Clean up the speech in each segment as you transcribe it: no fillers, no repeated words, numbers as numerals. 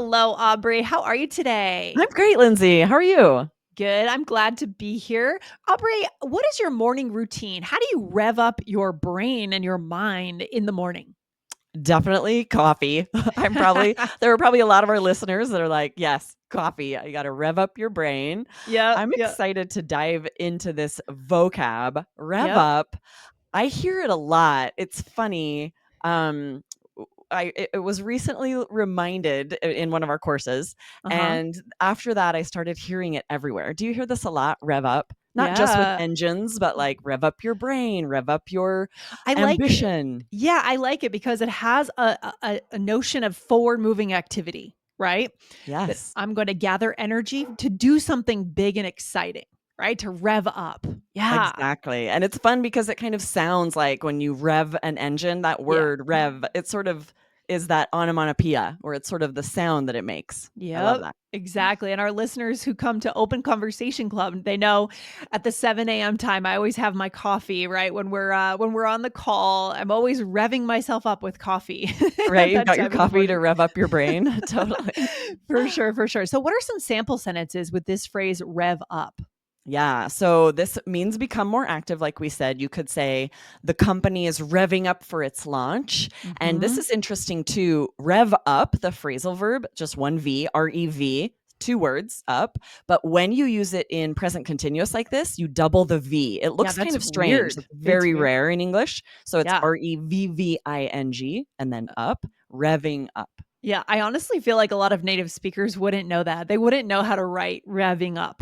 Hello, Aubrey. How are you today? I'm great, Lindsay. How are you? Good. I'm glad to be here. Aubrey, what is your morning routine? How do you rev up your brain and your mind in the morning? Definitely coffee. There are probably a lot of our listeners that are like, yes, coffee. You got to rev up your brain. Yep. I'm Yep. excited to dive into this vocab, rev Yep. up. I hear it a lot. It's funny. Um, it was recently reminded in one of our courses, Uh-huh. and after that, I started hearing it everywhere. Do you hear this a lot? Rev up, not just with Yeah. engines, but like rev up your brain, rev up your I like it. ambition. Yeah, I like it because it has a notion of forward moving activity, right? That Yes. I'm going to gather energy to do something big and exciting, right? To rev up. Yeah. Exactly, and it's fun because it kind of sounds like when you rev an engine, that Yeah. word "rev," it sort of is that onomatopoeia, or it's sort of the sound that it makes. I love Yep, that. exactly. And our listeners who come to Open Conversation Club, they know at the 7 a.m. time, I always have my coffee, right? When we're on the call, I'm always revving myself up with coffee at Right? You've that got your time of the coffee to morning. rev up your brain. Totally. For sure, for sure. So what are some sample sentences with this phrase rev up? Yeah, so this means become more active, like we said. You could say, "The company is revving up for its launch." And this Mhm. is interesting too. Rev up, the phrasal verb, just one V, REV, 2 words, up. But when you use it in present continuous like this, you double the V. It Yeah, looks kind that's of strange. weird. It's It's very weird. rare in English. So it's Yeah. REVVING and then up, revving up. Yeah, I honestly feel like a lot of native speakers wouldn't know that. They wouldn't know how to write revving up.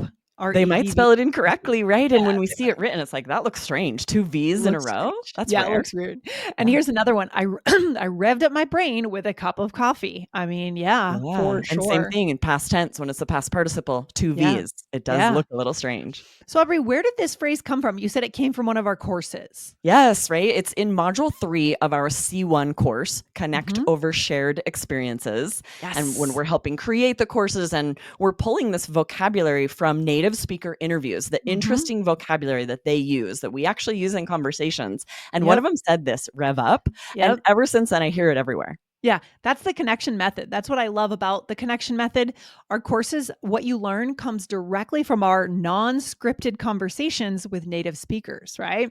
They might REVV. spell it incorrectly, right? Yeah, And when we they see might. it written, it's like, that looks strange. 2 It V's in a looks row? strange. That's Yeah, it rare. looks weird. And Yeah. here's another one. I revved up my brain with a cup of coffee. I mean, yeah, Yeah, for and same sure. thing in past tense when it's the past participle, 2 Yeah. V's. It does Yeah. look a little strange. So, Aubrey, where did this phrase come from? You said it came from one of our courses. Yes, right? It's in module 3 of our C1 course, Connect Mhm. Over Shared Experiences. And when Yes. we're helping create the courses and we're pulling this vocabulary from native speaker interviews, the Mhm. interesting vocabulary that they use, that we actually use in conversations. And one of Yep. them said this, rev up. And Yep. ever since then, I hear it everywhere. Yeah, that's the connection method. That's what I love about the connection method. Our courses, what you learn comes directly from our non scripted conversations with native speakers, right?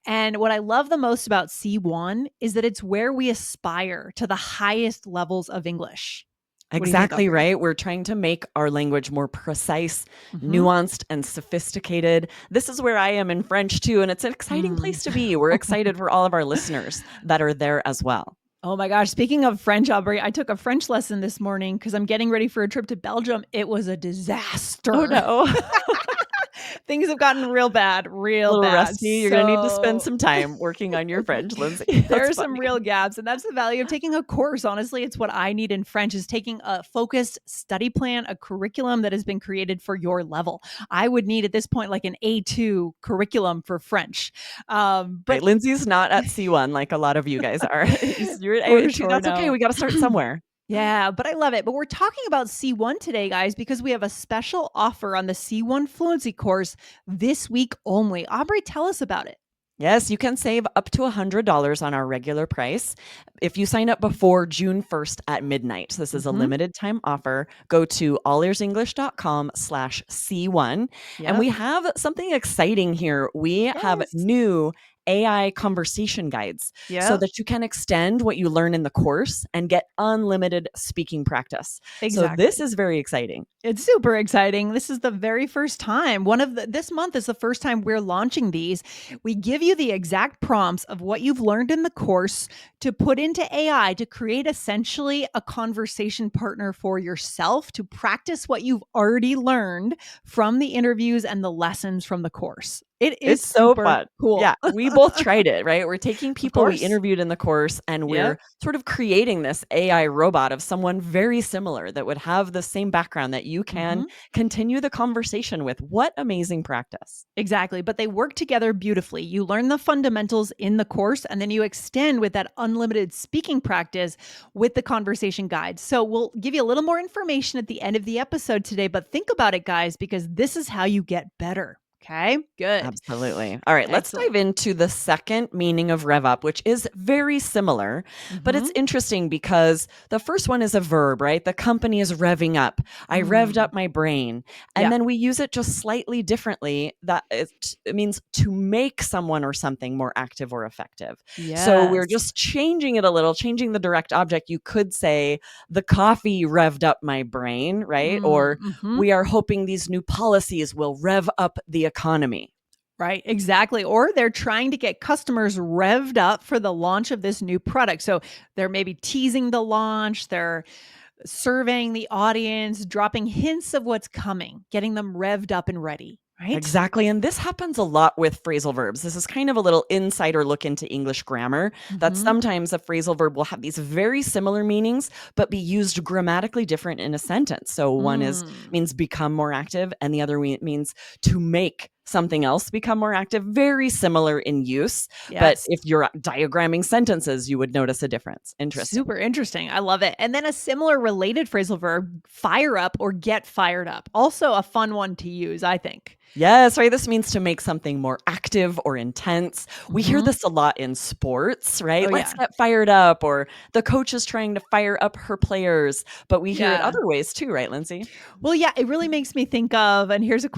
And what I love the most about C1 is that it's where we aspire to the highest levels of English. What do you think, Exactly Aubrey? right. We're trying to make our language more precise, Hmm. nuanced, and sophisticated. This is where I am in French too, and it's an exciting Mm. place to be. We're excited for all of our listeners that are there as well. Oh my gosh. Speaking of French, Aubrey, I took a French lesson this morning because I'm getting ready for a trip to Belgium. It was a Oh disaster. no. Things have gotten A real little bad. rusty. You're going to need to spend So some time working on your French, Lindsay. there That's are some funny. real gaps, and that's the value of taking a course. Honestly, it's what I need in French is taking a focused study plan, a curriculum that has been created for your level. I would need at this point like an A2 curriculum for French. Right. But Lindsay's not at C1 like a lot of you guys are. You're at for A2. sure, That's okay. no. We got to start somewhere. Yeah, but I love it. But we're talking about C1 today, guys, because we have a special offer on the C1 Fluency course this week only. Aubrey, tell us about it. Yes, you can save up to $100 on our regular price if you sign up before June 1st at midnight. So this is a Hmm. limited time offer. Go to allearsenglish.com/C1. And we Yep. have something exciting here. We have Yes. new AI conversation guides so Yep. that you can extend what you learn in the course and get unlimited speaking practice. So this Exactly. is very exciting. It's super exciting. This is the very first time. This month is the first time we're launching these. We give you the exact prompts of what you've learned in the course to put into AI to create essentially a conversation partner for yourself to practice what you've already learned from the interviews and the lessons from the course. It is It's so super fun. cool. Yeah, we both tried it, right? We're taking Of people we course. interviewed in the course and we're Yep. sort of creating this AI robot of someone very similar that would have the same background that you can Mhm. continue the conversation with. What amazing practice. Exactly, but they work together beautifully. You learn the fundamentals in the course and then you extend with that unlimited speaking practice with the conversation guide. So we'll give you a little more information at the end of the episode today, but think about it guys because this is how you get better. Okay, good. Absolutely. All right, let's Excellent. dive into the second meaning of rev up, which is very similar, but it's Mhm. interesting because the first one is a verb, right? The company is revving up. I revved Mm. up my brain. And Yeah. then we use it just slightly differently. It means to make someone or something more active or effective. So we're Yes. just changing it a little, changing the direct object. You could say, the coffee revved up my brain, right? Or Mhm. we are hoping these new policies will rev up the economy. Right, exactly. Or they're trying to get customers revved up for the launch of this new product. So they're maybe teasing the launch, they're surveying the audience, dropping hints of what's coming, getting them revved up and ready, right? Exactly. And this happens a lot with phrasal verbs. This is kind of a little insider look into English grammar that Mhm. sometimes a phrasal verb will have these very similar meanings, but be used grammatically different in a sentence. So one is Mm. means become more active, and the other means to make something else become more active. Very similar in use. But Yes. if you're diagramming sentences, you would notice a difference. Interesting. Super interesting. I love it. And then a similar related phrasal verb, fire up or get fired up. Also a fun one to use, I think. Yes, right. This means to make something more active or intense. We hear Mhm. this a lot in sports, Oh right? Let's yeah. get fired up, or the coach is trying to fire up her players. But we hear it Yeah. other ways too, right, Lindsay? Well, yeah, it really makes me think of, and here's a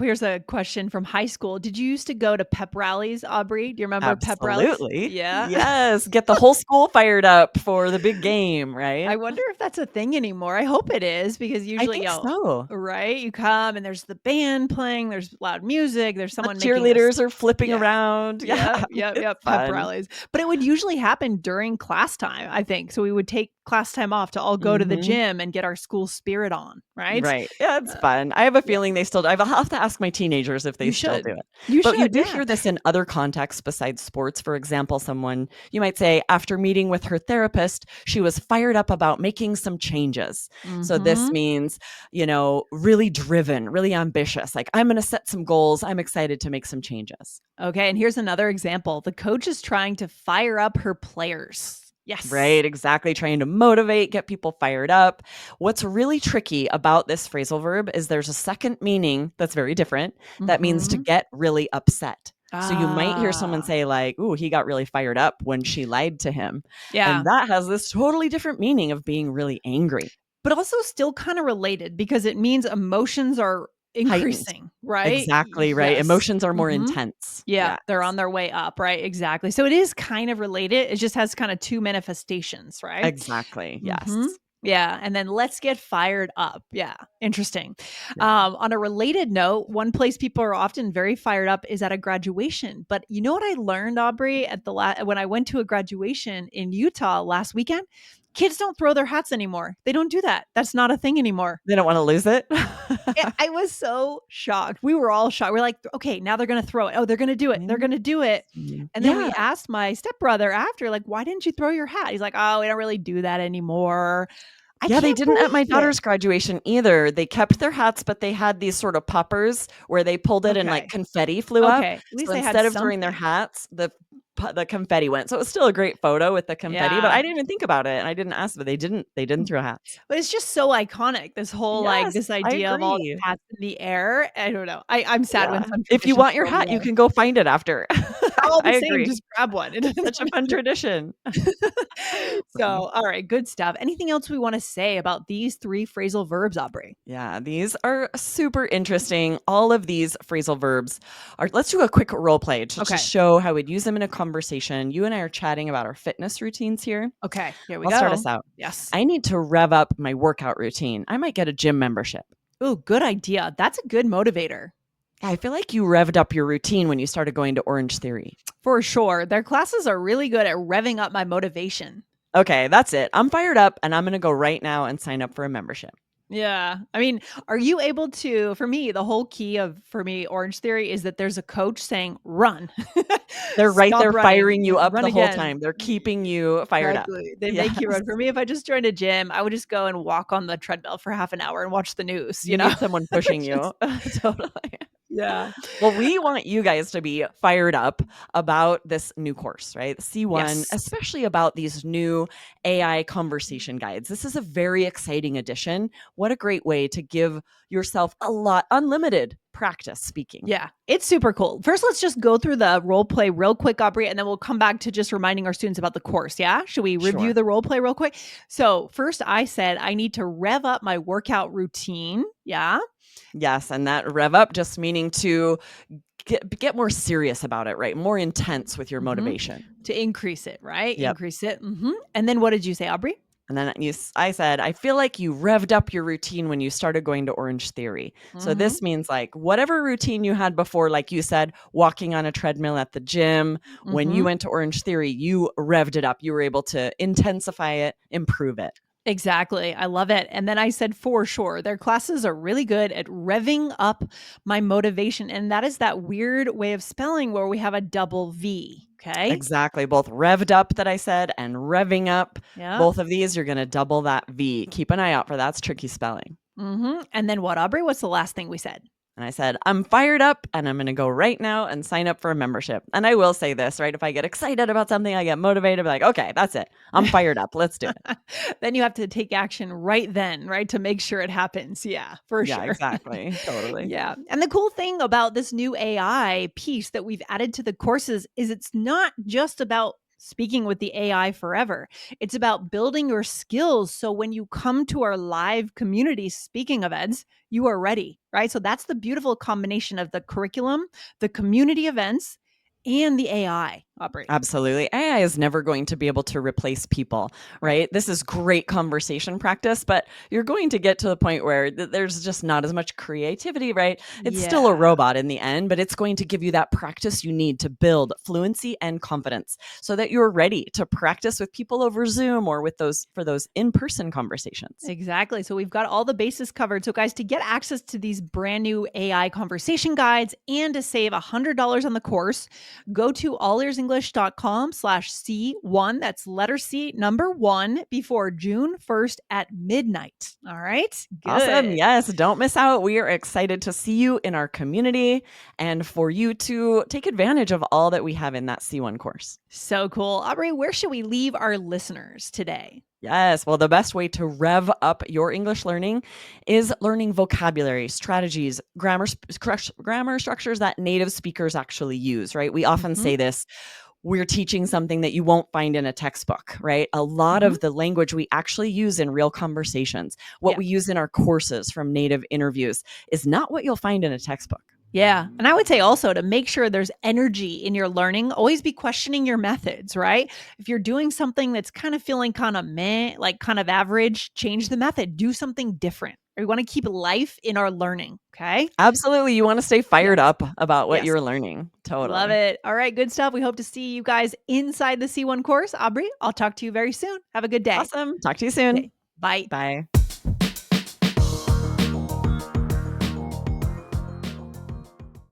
question from high school. Did you used to go to pep rallies, Aubrey? Do you remember pep rallies? Absolutely. Yeah. Yes. Get the whole school fired up for the big game, I right? wonder if that's a thing anymore. I hope it is because I usually, think so. right? You come and there's the band playing, there's loud music, there's The someone making us. cheerleaders are flipping Yeah. around. Yeah. Yep, yep, It's yep, pep fun. rallies. But it would usually happen during class time, I think. So we would take class time off to all go to the Hmm. gym and get our school spirit on, right? Right. Yeah, it's Uh, fun. I have a yeah, feeling they still do. I'll have to ask my teenagers if they you still do should. it. You But you should, do yeah. hear this in other contexts besides sports. For example, you might say, after meeting with her therapist, she was fired up about making some changes. So this Mhm. means, really driven, really ambitious. Like, I'm going to set some goals. I'm excited to make some changes. Okay, and here's another example. The coach is trying to fire up her players. Yes. Right, exactly. Trying to motivate, get people fired up. What's really tricky about this phrasal verb is there's a second meaning that's very different that means to Mhm. get really upset. So you might hear someone Ah. say, like, "Ooh, he got really fired up when she lied to him." And Yeah. that has this totally different meaning of being really angry, But also still kind of related because it means emotions are heightened. increasing, right? Exactly right. Yes. Emotions are more Mhm. intense. Yeah, Yeah, they're on their way up, right? Exactly. So it is kind of related. It just has kind of two manifestations, right? exactly. Mhm. Yes. Yeah, and then let's get fired up. Yeah, interesting. Yeah. On a related note, one place people are often very fired up is at a graduation. But you know what I learned, Aubrey, at when I went to a graduation in Utah last weekend? Kids don't throw their hats anymore. They don't do that. That's not a thing anymore. They don't want to lose it. I was so shocked. We were all shocked. We're like, okay, now they're going to throw it. Oh, they're going to do it. They're going to do it. Interesting. And then we Yeah. asked my stepbrother after, like, why didn't you throw your hat? He's like, oh, we don't really do that anymore. I Yeah, they can't didn't at my believe it. daughter's graduation either. They kept their hats, but they had these sort of poppers where they pulled it and, like, Okay. confetti flew up. Okay. At least So they had instead of throwing their something. hats, the confetti went. So it was still a great photo with the confetti, but Yeah. I didn't even think about it, and I didn't ask, but they didn't throw hats. But it's just so iconic. This whole like Yes, this I idea of all agree. the hats in the air. I don't know. I'm sad when Yeah. some If you traditions want your go hat, you away. can go find it after. All the I same, agree. just grab one. It doesn't Such a fun matter. tradition. So, all right, good stuff. Anything else we want to say about these three phrasal verbs, Aubrey? Yeah, these are super interesting. All of these phrasal verbs are, let's do a quick role play to just Okay. show how we'd use them in a conversation. You and I are chatting about our fitness routines here. Okay. Here we I'll start us go. out. Yes. I need to rev up my workout routine. I might get a gym membership. Oh, good idea. That's a good motivator. I feel like you revved up your routine when you started going to Orange Theory. For sure. Their classes are really good at revving up my motivation. Okay, that's it. I'm fired up and I'm going to go right now and sign up for a membership. Yeah. I mean, are you able to, for me, the whole key of, for me, Orange Theory is that there's a coach saying, run, They're right stop there running, firing you up run the whole again. time. They're keeping you fired up. Exactly. They make Yes. you run. For me, if I just joined a gym, I would just go and walk on the treadmill for half an hour and watch the news, You need someone pushing Just- you. Totally. Yeah. Well, we want you guys to be fired up about this new course, right? C1, Yes. especially about these new AI conversation guides. This is a very exciting addition. What a great way to give yourself unlimited practice speaking. Yeah, it's super cool. First, let's just go through the role play real quick, Aubrey, and then we'll come back to just reminding our students about the course. Yeah. Should we review Sure. the role play real quick? So, first, I said I need to rev up my workout routine. Yeah. Yes, and that rev up just meaning to get more serious about it, right? More intense with your hmm motivation. To increase it, right? Yep. Increase it. And then what did you say, Aubrey? And then I said, I feel like you revved up your routine when you started going to Orange Theory. So hmm this means like whatever routine you had before, like you said, walking on a treadmill at the gym, when you hmm went to Orange Theory, you revved it up. You were able to intensify it, improve it. Exactly. I love it. And then I said, for sure, their classes are really good at revving up my motivation. And that is that weird way of spelling where we have a double V. Okay. Exactly. Both revved up that I said and revving up. Yeah. Both of these, you're going to double that V. Keep an eye out for that's tricky spelling. And then what, Aubrey? What's the last thing we said? And I said, I'm fired up and I'm going to go right now and sign up for a membership. And I will say this, right? If I get excited about something, I get motivated, like, okay, that's it. I'm fired up. Let's do it. Then you have to take action right then, right? To make sure it happens. Yeah, for Yeah, sure. exactly. Totally. Yeah. And the cool thing about this new AI piece that we've added to the courses is it's not just about speaking with the AI forever. It's about building your skills. So when you come to our live community speaking events, you are ready, right? So that's the beautiful combination of the curriculum, the community events, and the AI, Aubrey. Absolutely. AI is never going to be able to replace people, Right. right? This is great conversation practice, but you're going to get to the point where there's just not as much creativity, right? It's still a Yeah. robot in the end, but it's going to give you that practice you need to build fluency and confidence so that you're ready to practice with people over Zoom or with those in-person conversations. Exactly. So we've got all the bases covered. So, guys, to get access to these brand new AI conversation guides and to save $100 on the course, go to allearsenglish.com/C1. That's letter C, number one, before June 1st at midnight. All right. Awesome. Good. Yes, don't miss out. We are excited to see you in our community and for you to take advantage of all that we have in that C1 course. So cool. Aubrey, where should we leave our listeners today? Yes, well, the best way to rev up your English learning is learning vocabulary, strategies, grammar structures that native speakers actually use, right? We often hmm say this, we're teaching something that you won't find in a textbook, right? A lot hmm of the language we actually use in real conversations, what Yeah. we use in our courses from native interviews, is not what you'll find in a textbook. Yeah. And I would say also to make sure there's energy in your learning, always be questioning your methods, right? If you're doing something that's kind of feeling kind of meh, like kind of average, change the method, do something different. We want to keep life in our learning. Okay. Absolutely. You want to stay fired Yes. up about what Yes. you're learning. Love Totally. it. All right. Good stuff. We hope to see you guys inside the C1 course. Aubrey, I'll talk to you very soon. Have a good day. Awesome. Talk to you Okay. soon. Bye. Bye.